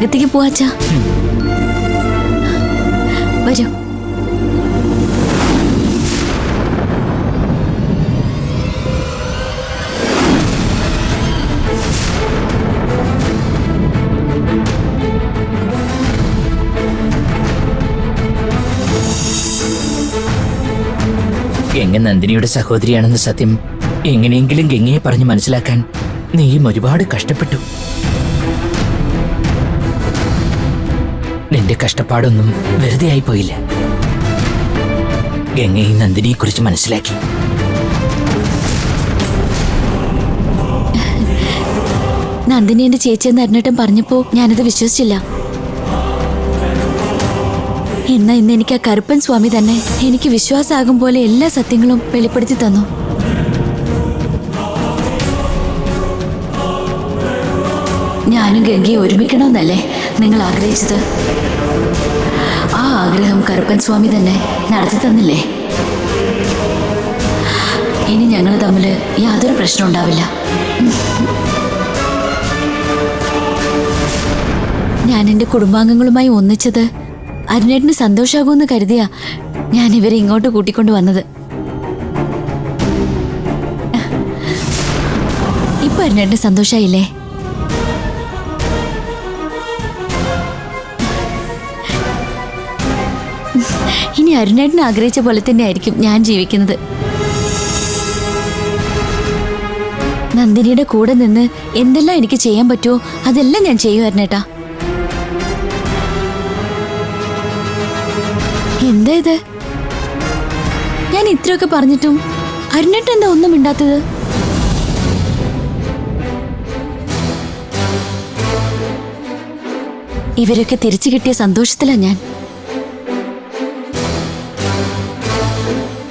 അകത്തേക്ക് പോവാച്ചാ. വരൂ. ഗംഗ നന്ദിനിയുടെ സഹോദരിയാണെന്ന സത്യം എങ്ങനെയെങ്കിലും ഗംഗയെ പറഞ്ഞ് മനസ്സിലാക്കാൻ നീയും ഒരുപാട് കഷ്ടപ്പെട്ടു. നിന്റെ കഷ്ടപ്പാടൊന്നും വെറുതെ ആയി പോയില്ല. ഗംഗയെ നന്ദിനിയെ കുറിച്ച് മനസ്സിലാക്കി. നന്ദിനി എന്റെ ചേച്ചിയെന്ന് അറിഞ്ഞിട്ടും പറഞ്ഞപ്പോ ഞാനത് വിശ്വസിച്ചില്ല. എന്നാ ഇന്ന് എനിക്ക് ആ കറുപ്പൻ സ്വാമി തന്നെ എനിക്ക് വിശ്വാസമാകും പോലെ എല്ലാ സത്യങ്ങളും വെളിപ്പെടുത്തി തന്നു. ഞാനും ഗംഗയെ ഒരുമിക്കണമെന്നല്ലേ നിങ്ങൾ ആഗ്രഹിച്ചത്? ആ ആഗ്രഹം കറുപ്പൻ സ്വാമി തന്നെ നടത്തി തന്നില്ലേ? ഇനി ഞങ്ങൾ തമ്മിൽ യാതൊരു പ്രശ്നം ഉണ്ടാവില്ല. ഞാൻ എൻ്റെ കുടുംബാംഗങ്ങളുമായി ഒന്നിച്ചത് അരുണേട്ടന് സന്തോഷമാകുമെന്ന് കരുതിയാ ഞാൻ ഇവരെ ഇങ്ങോട്ട് കൂട്ടിക്കൊണ്ട് വന്നത്. ഇപ്പൊ അരുണേട്ടന് സന്തോഷായില്ലേ? ഇനി അരുണേട്ടന് ആഗ്രഹിച്ച പോലെ തന്നെ ആയിരിക്കും ഞാൻ ജീവിക്കുന്നത്. നന്ദിനിയുടെ കൂടെ നിന്ന് എന്തെല്ലാം എനിക്ക് ചെയ്യാൻ പറ്റുമോ അതെല്ലാം ഞാൻ ചെയ്യും അരുണേട്ടാ. എന്താ ഇത്? ഞാൻ ഇത്രയൊക്കെ പറഞ്ഞിട്ടും അരുണേട്ടൻ എന്താ ഒന്നും മിണ്ടാത്തത്? ഇവരൊക്കെ തിരിച്ചു കിട്ടിയ സന്തോഷത്തിലാ ഞാൻ.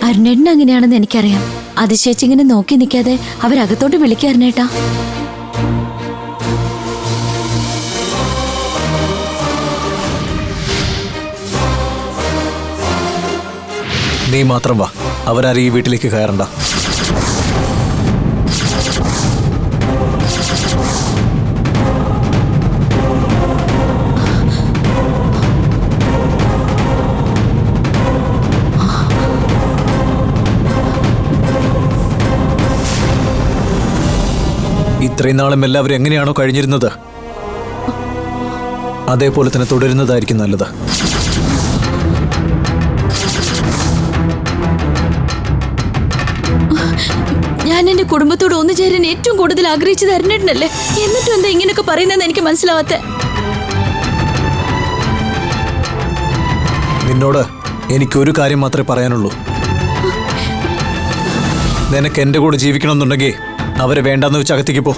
അരുണേട്ടൻ അങ്ങനെയാണെന്ന് എനിക്കറിയാം. അതിശയിച്ചിങ്ങനെ നോക്കി നിൽക്കാതെ അവരകത്തോട്ട് വിളിക്കുക അരുണേട്ടാ. നീ മാത്രം വാ, അവരാരും ഈ വീട്ടിലേക്ക് കയറണ്ട. ഇത്രയും നാളും എല്ലാവരും എങ്ങനെയാണോ കഴിഞ്ഞിരുന്നത് അതേപോലെ തന്നെ തുടരുന്നതായിരിക്കും നല്ലത്. ഞാൻ എന്റെ കുടുംബത്തോട് ഒന്നു ചേരാൻ ഏറ്റവും കൂടുതൽ ആഗ്രഹിച്ചത് അരുണേട്ടനല്ലേ? എന്നിട്ടും എന്താ ഇങ്ങനെയൊക്കെ പറയുന്നതെന്ന് എനിക്ക് മനസ്സിലാവാത്ത. നിന്നോട് എനിക്കൊരു കാര്യം മാത്രമേ പറയാനുള്ളൂ. നിനക്ക് എന്റെ കൂടെ ജീവിക്കണമെന്നുണ്ടെങ്കിൽ അവരെ വേണ്ടെന്ന് വെച്ച് അകത്തേക്ക് പോ.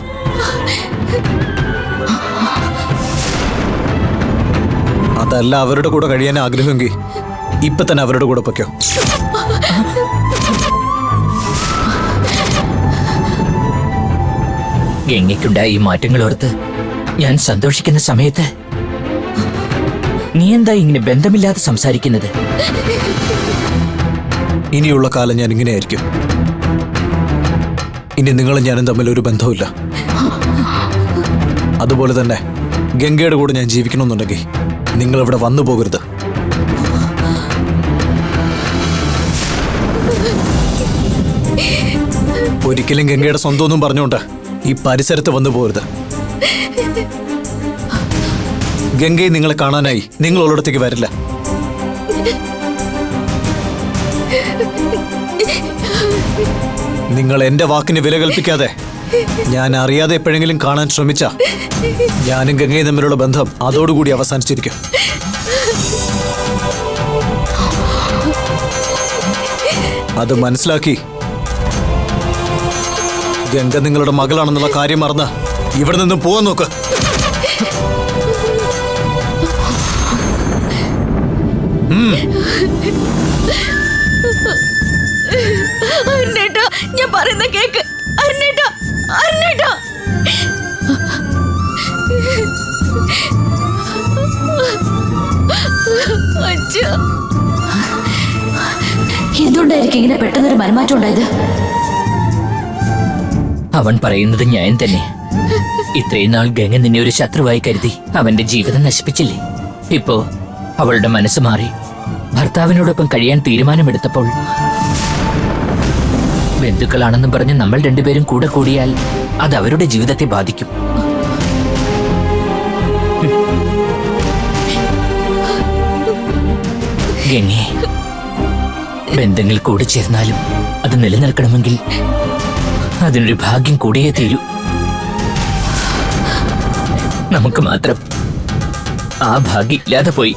അതല്ല അവരുടെ കൂടെ കഴിയാൻ ആഗ്രഹമെങ്കിൽ ഇപ്പൊ തന്നെ അവരുടെ കൂടെ പൊയ്ക്കോ. ഗംഗയ്ക്കുണ്ടായ ഈ മാറ്റങ്ങൾ ഓർത്ത് ഞാൻ സന്തോഷിക്കുന്ന സമയത്ത് നീ എന്താ ഇങ്ങനെ ബന്ധമില്ലാതെ സംസാരിക്കുന്നത്? ഇനിയുള്ള കാലം ഞാൻ ഇങ്ങനെയായിരിക്കും. ഇനി നിങ്ങളും ഞാനും തമ്മിൽ ഒരു ബന്ധവുമില്ല. അതുപോലെ തന്നെ ഗംഗയുടെ കൂടെ ഞാൻ ജീവിക്കണമെന്നുണ്ടെങ്കിൽ നിങ്ങൾ ഇവിടെ വന്നു പോകരുത്. ഒരിക്കലും ഗംഗയുടെ സ്വന്തമൊന്നും പറഞ്ഞുകൊണ്ട് ഈ പരിസരത്ത് വന്നു പോകരുത്. ഗംഗയെ നിങ്ങളെ കാണാനായി നിങ്ങൾ ഉള്ളിടത്തേക്ക് വരില്ല. നിങ്ങൾ എന്റെ വാക്കിന് വില കൽപ്പിക്കാതെ ഞാൻ അറിയാതെ എപ്പോഴെങ്കിലും കാണാൻ ശ്രമിച്ച ഞാനും ഗംഗയും തമ്മിലുള്ള ബന്ധം അതോടുകൂടി അവസാനിച്ചിരിക്കും. അത് മനസ്സിലാക്കി ഗംഗ നിങ്ങളുടെ മകളാണെന്നുള്ള കാര്യം മറന്ന് ഇവിടെ നിന്നും പോവാൻ നോക്ക്. ഞാൻ പറയുന്ന കേക്ക് അരുണേട്ടാ, അരുണേട്ടാ. എന്തുകൊണ്ടായിരിക്കും ഇങ്ങനെ പെട്ടെന്നൊരു മനമാറ്റം ഉണ്ടായത്? അവൻ പറയുന്നത് ന്യായം തന്നെ. ഇത്രയും നാൾ ഗംഗ നിന്നെ ഒരു ശത്രുവായി കരുതി അവന്റെ ജീവിതം നശിപ്പിച്ചില്ലേ? ഇപ്പോ അവളുടെ മനസ്സ് മാറി ഭർത്താവിനോടൊപ്പം കഴിയാൻ തീരുമാനമെടുത്തപ്പോൾ ബന്ധുക്കളാണെന്നും പറഞ്ഞ് നമ്മൾ രണ്ടുപേരും കൂടെ കൂടിയാൽ അത് അവരുടെ ജീവിതത്തെ ബാധിക്കും. ഗംഗേ, ബന്ധങ്ങൾ കൂടി ചേർന്നാലും അത് നിലനിൽക്കണമെങ്കിൽ അതിനൊരു ഭാഗ്യം കൂടിയേ തീരൂ. നമുക്ക് മാത്രം ആ ഭാഗ്യം ഇല്ലാതെ പോയി.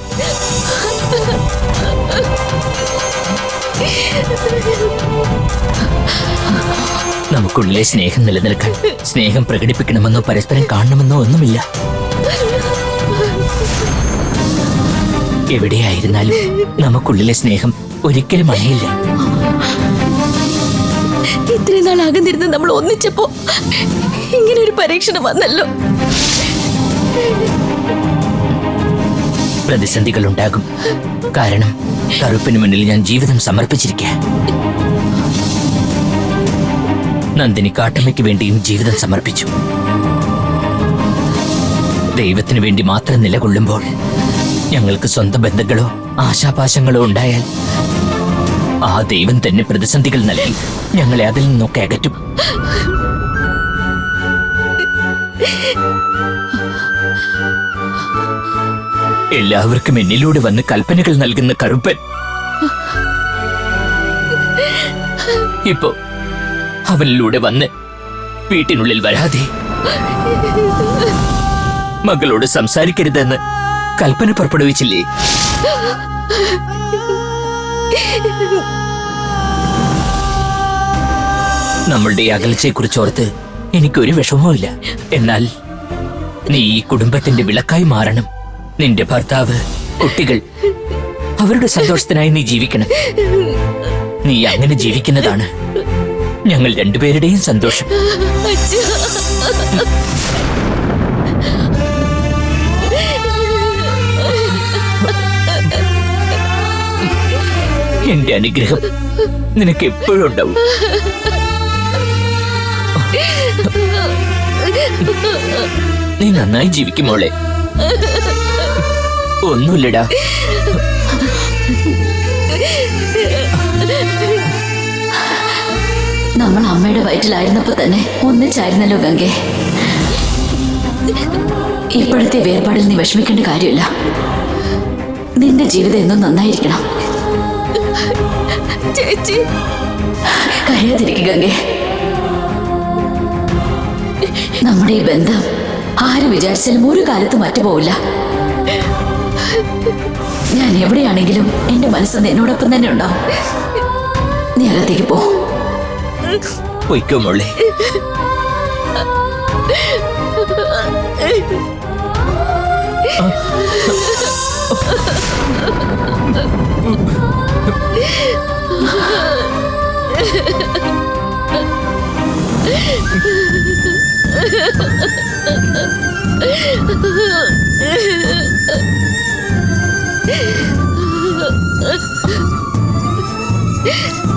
നമുക്കുള്ളിലെ സ്നേഹം നിലനിൽക്കാൻ സ്നേഹം പ്രകടിപ്പിക്കണമെന്നോ പരസ്പരം കാണണമെന്നോ ഒന്നുമില്ല. എവിടെയായിരുന്നാലും നമുക്കുള്ളിലെ സ്നേഹം ഒരിക്കലും അണയില്ല. ഇത്രയും നാൾ അകന്നിരുന്ന് നമ്മൾ ഒന്നിച്ചപ്പോ ഇങ്ങനെ ഒരു പരീക്ഷണം വന്നല്ലോ. പ്രതിസന്ധികൾ ഉണ്ടാകും. കാരണം കറുപ്പിന് മുന്നിൽ ഞാൻ ജീവിതം സമർപ്പിച്ചിരിക്കുക. നന്ദിനി കാട്ടമ്മയ്ക്ക് വേണ്ടിയും ജീവിതം സമർപ്പിച്ചു. ദൈവത്തിനു വേണ്ടി മാത്രം നിലകൊള്ളുമ്പോൾ ഞങ്ങൾക്ക് സ്വന്തം ബന്ധങ്ങളോ ആശാപാശങ്ങളോ ഉണ്ടായാൽ ആ ദൈവം തന്നെ പ്രതിസന്ധികൾ നൽകി ഞങ്ങളെ അതിൽ നിന്നൊക്കെ അകറ്റും. എല്ലാവർക്കും എന്നിലൂടെ വന്ന് കൽപ്പനകൾ നൽകുന്ന കറുപ്പൻ ഇപ്പോ അവനിലൂടെ വന്ന് വീട്ടിനുള്ളിൽ വരാതെ മകളോട് സംസാരിക്കരുതെന്ന് കൽപ്പന പുറപ്പെടുവിച്ചില്ലേ? നമ്മളുടെ അകൽച്ചയെക്കുറിച്ച് ഓർത്ത് എനിക്കൊരു വിഷമവുമില്ല. എന്നാൽ നീ ഈ കുടുംബത്തിന്റെ വിളക്കായി മാറണം. നിന്റെ ഭർത്താവ്, കുട്ടികൾ, അവരുടെ സന്തോഷത്തിനായി നീ ജീവിക്കണം. നീ അങ്ങനെ ജീവിക്കുന്നതാണ് ഞങ്ങൾ രണ്ടുപേരുടെയും സന്തോഷം. എന്റെ അനുഗ്രഹം നിനക്ക് എപ്പോഴും ഉണ്ടാവും. നീ നന്നായി ജീവിക്കും മോളെ. ഒന്നുമില്ലടാ. നമ്മൾ അമ്മയുടെ വയറ്റിലായിരുന്നപ്പോ തന്നെ ഒന്നിച്ചായിരുന്നല്ലോ ഗംഗെ. ഇപ്പോഴത്തെ വേർപാടിൽ നീ വിഷമിക്കേണ്ട കാര്യമില്ല. നിന്റെ ജീവിതം എന്നും നന്നായിരിക്കണം. ചേച്ചി കരയാതിരിക്കുക ഗംഗെ. നമ്മുടെ ഈ ബന്ധം ആര് വിചാരിച്ചാലും ഒരു കാലത്ത് മറ്റുപോവില്ല. ഞാൻ എവിടെയാണെങ്കിലും എന്റെ മനസ്സ് എന്നോടൊപ്പം തന്നെ ഉണ്ടാവും. നീ അകത്തേക്ക് പോ. പൊയ്ക്കോ മോളെ.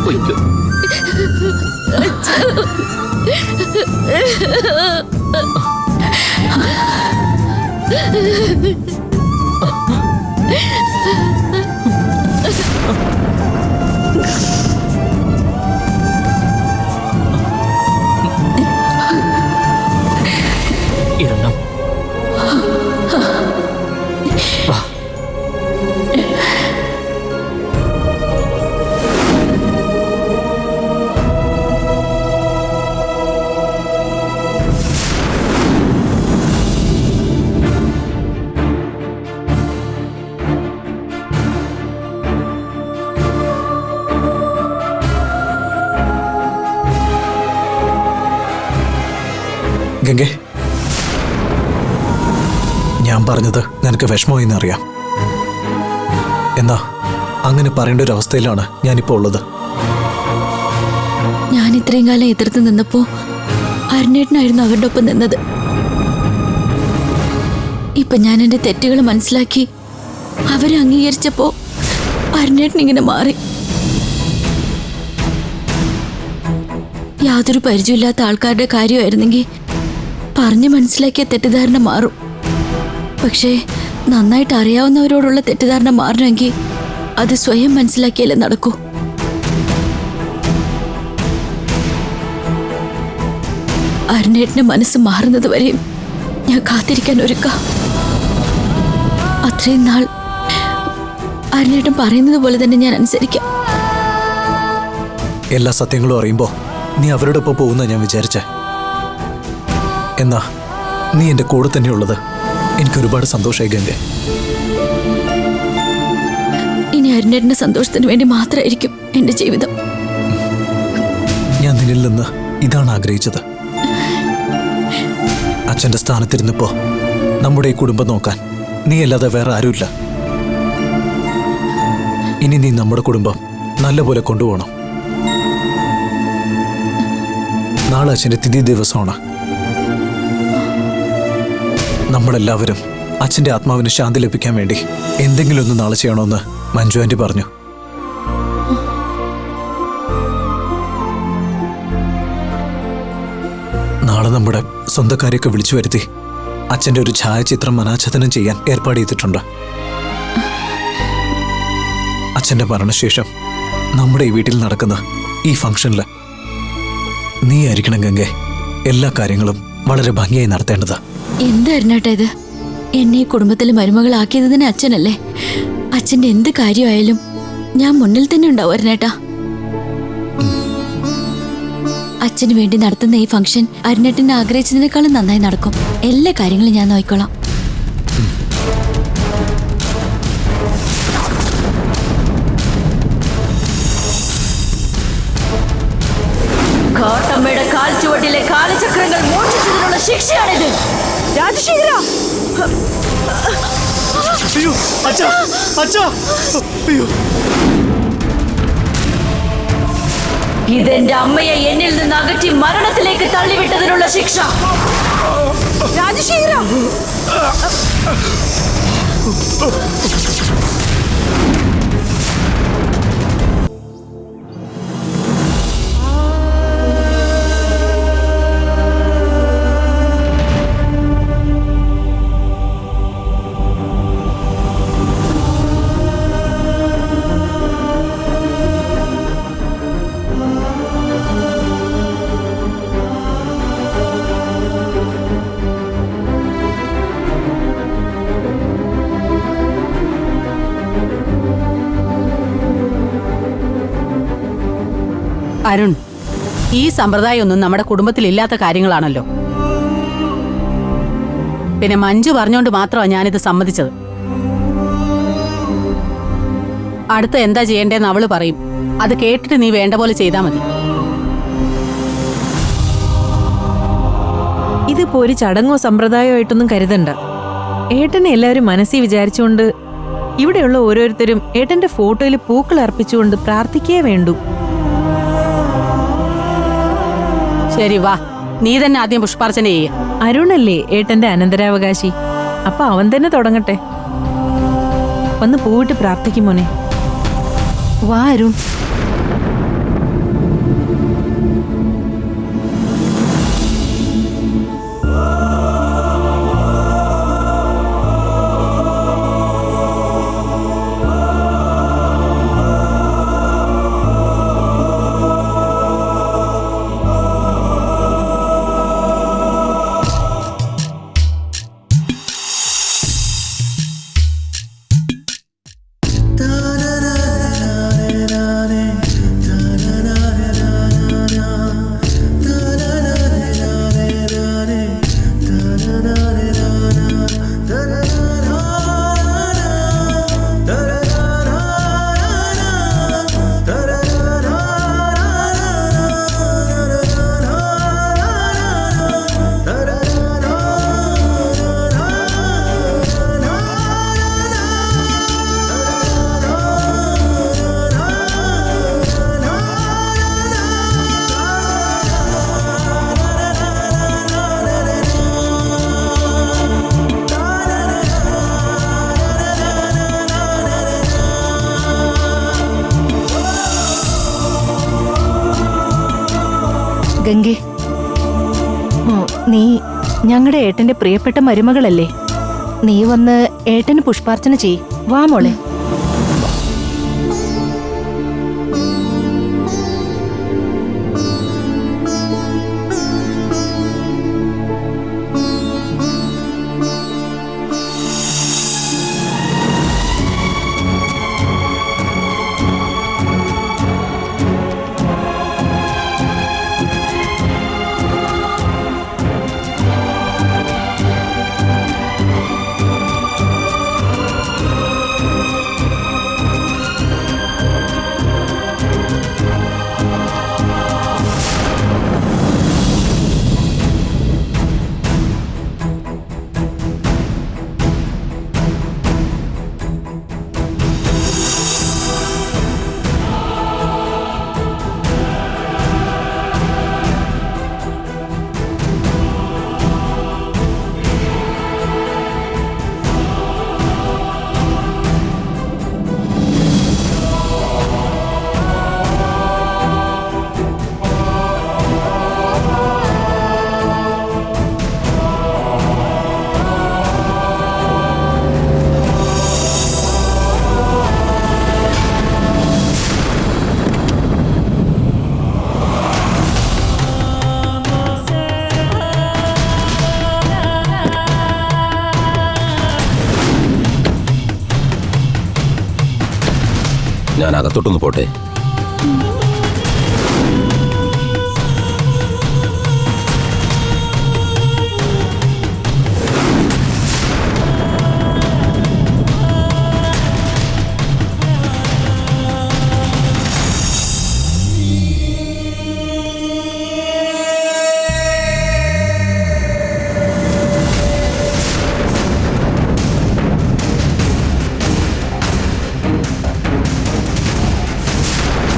പൊയ്ക്കോ. ഇറങ്ങാം. വാ. ഗംഗെ, ഞാൻ പറഞ്ഞത് നിനക്ക് വിഷമമായി എന്നറിയാം. എന്നാ അങ്ങനെ പറയേണ്ട ഒരു അവസ്ഥയിലാണ് ഞാനിപ്പോ ഉള്ളത്. ഞാൻ ഇത്രയും കാലം എതിർത്ത് നിന്നപ്പോ അരുണേട്ടനായിരുന്നു അവരുടെ ഒപ്പം നിന്നത്. ഇപ്പൊ ഞാൻ എന്റെ തെറ്റുകൾ മനസ്സിലാക്കി അവരെ അംഗീകരിച്ചപ്പോ അരുണേട്ടൻ ഇങ്ങനെ മാറി. യാതൊരു പരിചയമില്ലാത്ത ആൾക്കാരുടെ കാര്യമായിരുന്നെങ്കിൽ പറഞ്ഞു മനസ്സിലാക്കിയ തെറ്റിദ്ധാരണ മാറും. പക്ഷേ നന്നായിട്ട് അറിയാവുന്നവരോടുള്ള തെറ്റിദ്ധാരണ മാറണമെങ്കിൽ അത് സ്വയം മനസ്സിലാക്കിയാലേ നടക്കൂ. അരുണേട്ടന്റെ മനസ്സ് മാറുന്നത് വരെയും ഞാൻ കാത്തിരിക്കാൻ ഒരുക്കാം. അത്രയും നാൾ അരുണേട്ടൻ പറയുന്നത് പോലെ തന്നെ ഞാൻ അനുസരിക്കാം. എല്ലാ സത്യങ്ങളും അറിയുമ്പോ നീ അവരുടെ ഒപ്പം പോകുന്ന ഞാൻ വിചാരിച്ചേ. എന്നാ നീ എന്റെ കൂടെ തന്നെയുള്ളത് എനിക്ക് ഒരുപാട് സന്തോഷമായി ഗംഗെ. ഇനി അരുണേട്ടന്റെ സന്തോഷത്തിന് വേണ്ടി മാത്രമായിരിക്കും എന്റെ ജീവിതം. ഞാൻ നിന്നിൽ നിന്ന് ഇതാണ് ആഗ്രഹിച്ചത്. അച്ഛന്റെ സ്ഥാനത്തിരുന്നപ്പോ നമ്മുടെ ഈ കുടുംബം നോക്കാൻ നീ അല്ലാതെ വേറെ ആരുമില്ല. ഇനി നീ നമ്മുടെ കുടുംബം നല്ലപോലെ കൊണ്ടുപോകണം. നാളെ അച്ഛന്റെ തിഥി ദിവസമാണ്. നമ്മളെല്ലാവരും അച്ഛന്റെ ആത്മാവിന് ശാന്തി ലഭിക്കാൻ വേണ്ടി എന്തെങ്കിലും ഒന്ന് നാളെ ചെയ്യണമെന്ന് മഞ്ജു ആന്റി പറഞ്ഞു. നാളെ നമ്മുടെ സ്വന്തക്കാരെയൊക്കെ വിളിച്ചു വരുത്തി അച്ഛന്റെ ഒരു ഛായാചിത്രം അനാച്ഛാദനം ചെയ്യാൻ ഏർപ്പാട് ചെയ്തിട്ടുണ്ട്. അച്ഛന്റെ മരണശേഷം നമ്മുടെ ഈ വീട്ടിൽ നടക്കുന്ന ഈ ഫംഗ്ഷനിൽ നീ ആയിരിക്കണം ഗംഗെ എല്ലാ കാര്യങ്ങളും വളരെ ഭംഗിയായി നടത്തേണ്ടത്. എന്തായിരുന്നേട്ടാ ഇത്? എന്നെ ഈ കുടുംബത്തിൽ മരുമകളാക്കിയത് തന്നെ അച്ഛനല്ലേ? അച്ഛന്റെ എന്ത് കാര്യമായാലും ഞാൻ മുന്നിൽ തന്നെ ഉണ്ടാവും അരുണേട്ടാ. അച്ഛന് വേണ്ടി നടത്തുന്ന ഈ ഫംഗ്ഷൻ അരുണേട്ടൻ ആഗ്രഹിച്ചതിനേക്കാളും നന്നായി നടക്കും. എല്ലാ കാര്യങ്ങളും ഞാൻ നോക്കിക്കോളാം. കാട്ടമ്മയുടെ കാൽ ചുവട്ടിലെ കാലചക്രങ്ങൾ മോഷ്ടിച്ചതിനുള്ള ശിക്ഷയാണിത്. രാജശേഖര, ഇതെന്റെ അമ്മയെ എന്നിൽ നിന്ന് അകറ്റി മരണത്തിലേക്ക് തള്ളിവിട്ടതിനുള്ള ശിക്ഷ. രാജശേഖര, അരുൺ, ഈ സമ്പ്രദായമൊന്നും നമ്മുടെ കുടുംബത്തിൽ ഇല്ലാത്ത കാര്യങ്ങളാണല്ലോ. പിന്നെ മഞ്ജു പറഞ്ഞുകൊണ്ട് മാത്രമാണ് ഞാനിത് സമ്മതിച്ചത്. അടുത്ത എന്താ ചെയ്യേണ്ടതെന്ന് അവള് പറയും. അത് കേട്ടിട്ട് നീ വേണ്ട പോലെ ചെയ്താൽ മതി. ഇതിപ്പോ ഒരു ചടങ്ങോ സമ്പ്രദായമോ ആയിട്ടൊന്നും കരുതണ്ട. ഏട്ടനെ എല്ലാവരും മനസ്സിൽ വിചാരിച്ചുകൊണ്ട് ഇവിടെയുള്ള ഓരോരുത്തരും ഏട്ടന്റെ ഫോട്ടോയിൽ പൂക്കൾ അർപ്പിച്ചുകൊണ്ട് പ്രാർത്ഥിക്കേ വേണ്ടൂ. ശരി, വാ, നീ തന്നെ ആദ്യം പുഷ്പാർച്ചന ചെയ്യ. അരുണല്ലേ ഏട്ടന്റെ അനന്തരാവകാശി, അപ്പൊ അവൻ തന്നെ തുടങ്ങട്ടെ. ഒന്ന് പൂവിട്ട് പ്രാർത്ഥിക്കും മോനെ. വാ അരുൺ. ഗംഗെ, നീ ഞങ്ങളുടെ ഏട്ടന്റെ പ്രിയപ്പെട്ട മരുമകളല്ലേ. നീ വന്ന് ഏട്ടന് പുഷ്പാർച്ചന ചെയ്. വാ മോളെ. ഞാൻ അകത്തോട്ടൊന്ന് പോട്ടെ.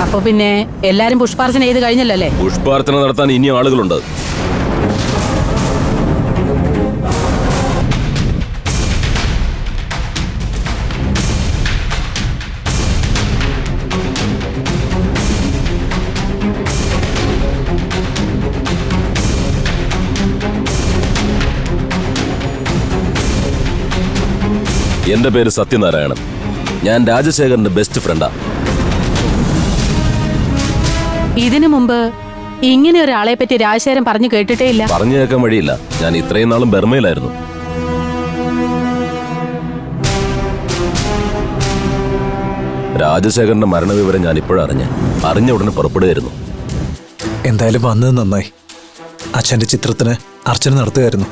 അപ്പൊ പിന്നെ എല്ലാരും പുഷ്പാർച്ചന ചെയ്ത് കഴിഞ്ഞല്ലോ അല്ലേ? പുഷ്പാർച്ചന നടത്താൻ ഇനി ആളുകളുണ്ട്. എന്റെ പേര് സത്യനാരായണൻ. ഞാൻ രാജശേഖരന്റെ ബെസ്റ്റ് ഫ്രണ്ടാ. ഇതിനു മുമ്പ് ഇങ്ങനെ ഒരാളെ പറ്റി രാജശേഖരൻ പറഞ്ഞു കേട്ടിട്ടേ ഇല്ല. പറഞ്ഞു കേൾക്കാൻ വഴിയില്ല. ഞാൻ ഇത്രയും നാളും ബർമയിലായിരുന്നു. രാജശേഖരന്റെ മരണവിവരം ഞാൻ ഇപ്പോഴറിഞ്ഞ ഉടനെ പുറപ്പെടുകയായിരുന്നു. എന്തായാലും വന്നത് നന്നായി. അച്ഛന്റെ ചിത്രത്തിന് അർച്ചന നടത്തുകയായിരുന്നു.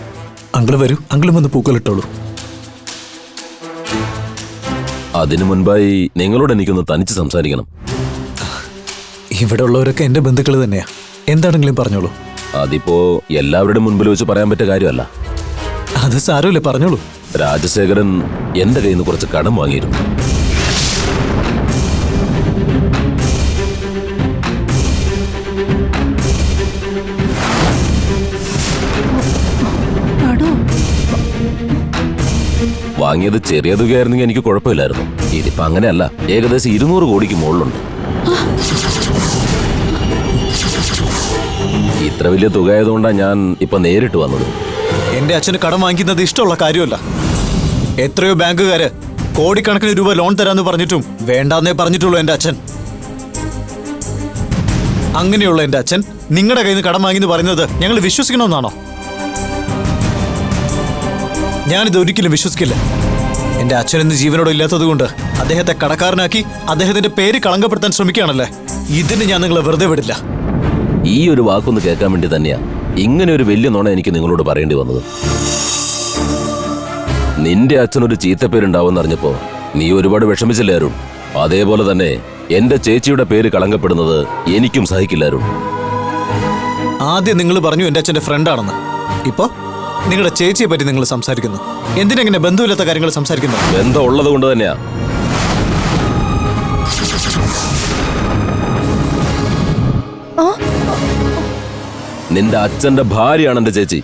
അങ്കിള് വരൂ, അങ്കിളും വന്ന് പൂക്കളിട്ടോളൂ. അതിനു മുൻപായി നിങ്ങളോട് എനിക്കൊന്ന് തനിച്ച് സംസാരിക്കണം. ഇവിടെ ഉള്ളവരൊക്കെ എന്റെ ബന്ധുക്കൾ തന്നെയാ. എന്താണെങ്കിലും പറഞ്ഞോളൂ. അതിപ്പോ എല്ലാവരുടെ മുൻപിൽ വെച്ച് പറയാൻ പറ്റിയ കാര്യമല്ല. അത് സാരമില്ല, പറഞ്ഞോളൂ. രാജശേഖരൻ എന്റെ കയ്യിൽ നിന്ന് കുറച്ച് കടം വാങ്ങിയിരുന്നു. വാങ്ങിയത് ചെറിയ തുകയായിരുന്നെങ്കിൽ എനിക്ക് കുഴപ്പമില്ലായിരുന്നു. ഇതിപ്പോ അങ്ങനെയല്ല. ഏകദേശം 200 കോടിക്ക് മുകളിലുണ്ട്. ഇത്ര വലിയ തുക ആയതുകൊണ്ടാണ് ഞാൻ ഇപ്പൊ നേരിട്ട് വന്നത്. എന്റെ അച്ഛന് കടം വാങ്ങിക്കുന്നത് ഇഷ്ടമുള്ള കാര്യമല്ല. എത്രയോ ബാങ്കുകാര് കോടിക്കണക്കിന് രൂപ ലോൺ തരാന്ന് പറഞ്ഞിട്ടും വേണ്ടാന്നേ പറഞ്ഞിട്ടുള്ളൂ എന്റെ അച്ഛൻ. അങ്ങനെയുള്ള എന്റെ അച്ഛൻ നിങ്ങളുടെ കയ്യിൽ നിന്ന് കടം വാങ്ങിന്ന് പറയുന്നത് ഞങ്ങൾ വിശ്വസിക്കണമെന്നാണോ? ഞാനിത് ഒരിക്കലും വിശ്വസിക്കില്ല. എന്റെ അച്ഛൻ ഇന്ന് ജീവനോടെ ഇല്ലാത്തത് കൊണ്ട് അദ്ദേഹത്തെ കടക്കാരനാക്കി അദ്ദേഹത്തിന്റെ പേര് കളങ്കപ്പെടുത്താൻ ശ്രമിക്കുകയാണല്ലേ. ഇതിന് ഞാൻ നിങ്ങളെ വെറുതെ വിടില്ല. ഈ ഒരു വാക്കൊന്ന് കേൾക്കാൻ വേണ്ടി തന്നെയാ ഇങ്ങനെ ഒരു വലിയ നുണ എനിക്ക് നിങ്ങളോട് പറയേണ്ടി വന്നത്. നിന്റെ അച്ഛനൊരു ചീത്തപ്പേരുണ്ടാവുമെന്ന് അറിഞ്ഞപ്പോ നീ ഒരുപാട് വിഷമിച്ചില്ല അരുൺ. അതേപോലെ തന്നെ എന്റെ ചേച്ചിയുടെ പേര് കളങ്കപ്പെടുന്നത് എനിക്കും സഹിക്കില്ല അരുൺ. ആദ്യം നിങ്ങൾ പറഞ്ഞു എന്റെ അച്ഛന്റെ ഫ്രണ്ടാണെന്ന്. ഇപ്പോ നിങ്ങളുടെ ചേച്ചിയെ പറ്റി നിങ്ങൾ സംസാരിക്കുന്നു. എന്തിനെങ്ങനെ ബന്ധമില്ലാത്ത കാര്യങ്ങൾ സംസാരിക്കുന്നു? ബന്ധം ഉള്ളത് കൊണ്ട് തന്നെയാ. നിന്റെ അച്ഛന്റെ ഭാര്യയാണ് എന്റെ ചേച്ചി.